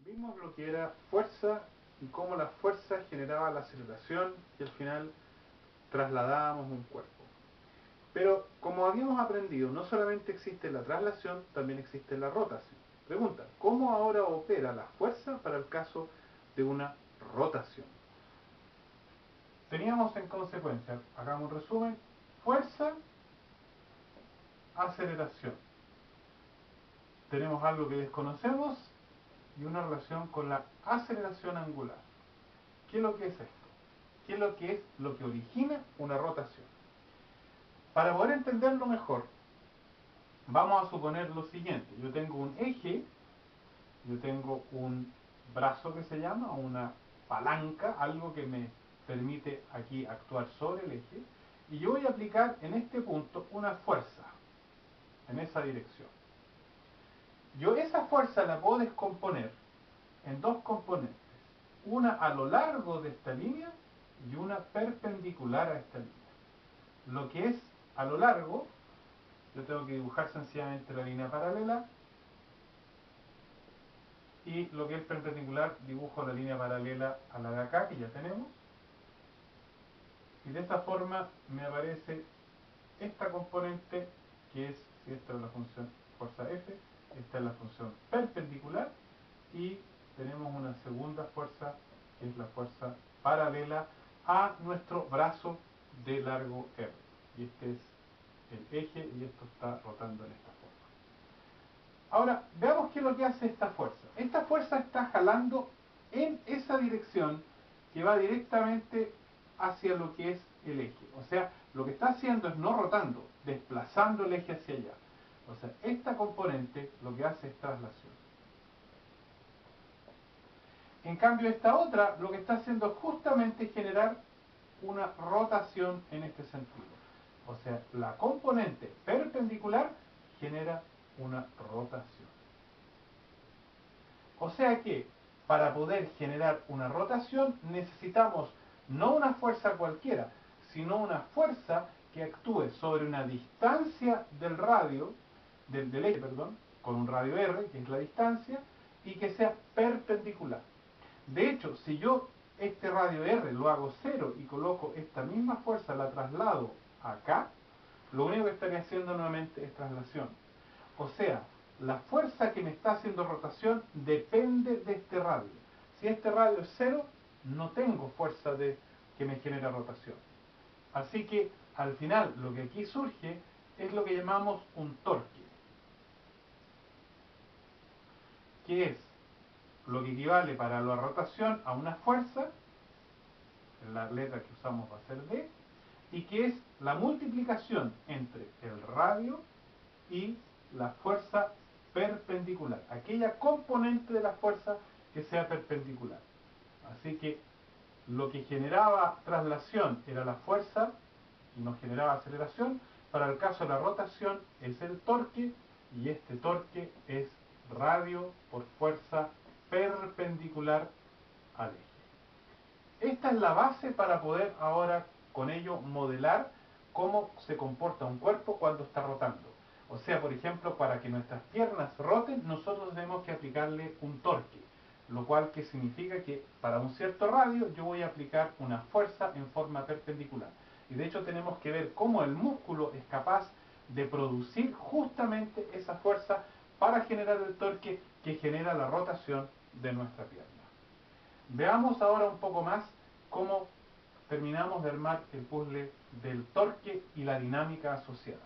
Vimos lo que era fuerza y cómo la fuerza generaba la aceleración y al final trasladábamos un cuerpo. Pero como habíamos aprendido, no solamente existe la traslación, también existe la rotación. Pregunta, ¿cómo ahora opera la fuerza para el caso de una rotación? Teníamos en consecuencia, hagamos un resumen, fuerza, aceleración. Tenemos algo que desconocemos y una relación con la aceleración angular. ¿Qué es lo que es esto? ¿Qué es lo que origina una rotación? Para poder entenderlo mejor, vamos a suponer lo siguiente. Yo tengo un eje, yo tengo un brazo que se llama, una palanca, algo que me permite aquí actuar sobre el eje, y yo voy a aplicar en este punto una fuerza, en esa dirección. Yo esa fuerza la puedo descomponer en dos componentes, una a lo largo de esta línea y una perpendicular a esta línea. Lo que es a lo largo, yo tengo que dibujar sencillamente la línea paralela, y lo que es perpendicular, dibujo la línea paralela a la de acá, que ya tenemos, y de esta forma me aparece esta componente, que es, si esta es la función fuerza F, esta es la función perpendicular, y tenemos una segunda fuerza, que es la fuerza paralela a nuestro brazo de largo R. Y este es el eje, y esto está rotando en esta forma. Ahora, veamos qué es lo que hace esta fuerza. Esta fuerza está jalando en esa dirección que va directamente hacia lo que es el eje. O sea, lo que está haciendo es no rotando, desplazando el eje hacia allá. O sea, esta componente lo que hace es traslación. En cambio, esta otra lo que está haciendo es justamente generar una rotación en este sentido. O sea, la componente perpendicular genera una rotación. O sea que, para poder generar una rotación, necesitamos no una fuerza cualquiera, sino una fuerza que actúe sobre una distancia del radio, del eje, perdón, con un radio R, que es la distancia, y que sea perpendicular. De hecho, si yo este radio R lo hago cero y coloco esta misma fuerza, la traslado acá, lo único que estaría haciendo nuevamente es traslación. O sea, la fuerza que me está haciendo rotación depende de este radio. Si este radio es cero, no tengo fuerza que me genera rotación. Así que, al final, lo que aquí surge es lo que llamamos un torque, que es lo que equivale para la rotación a una fuerza, la letra que usamos va a ser D, y que es la multiplicación entre el radio y la fuerza perpendicular, aquella componente de la fuerza que sea perpendicular. Así que lo que generaba traslación era la fuerza y nos generaba aceleración. Para el caso de la rotación es el torque, y este torque es radio por fuerza perpendicular al eje. Esta es la base para poder ahora con ello modelar cómo se comporta un cuerpo cuando está rotando. O sea, por ejemplo, para que nuestras piernas roten, nosotros tenemos que aplicarle un torque, lo cual que significa que para un cierto radio yo voy a aplicar una fuerza en forma perpendicular. Y de hecho tenemos que ver cómo el músculo es capaz de producir justamente esa fuerza para generar el torque que genera la rotación de nuestra pierna. Veamos ahora un poco más cómo terminamos de armar el puzzle del torque y la dinámica asociada.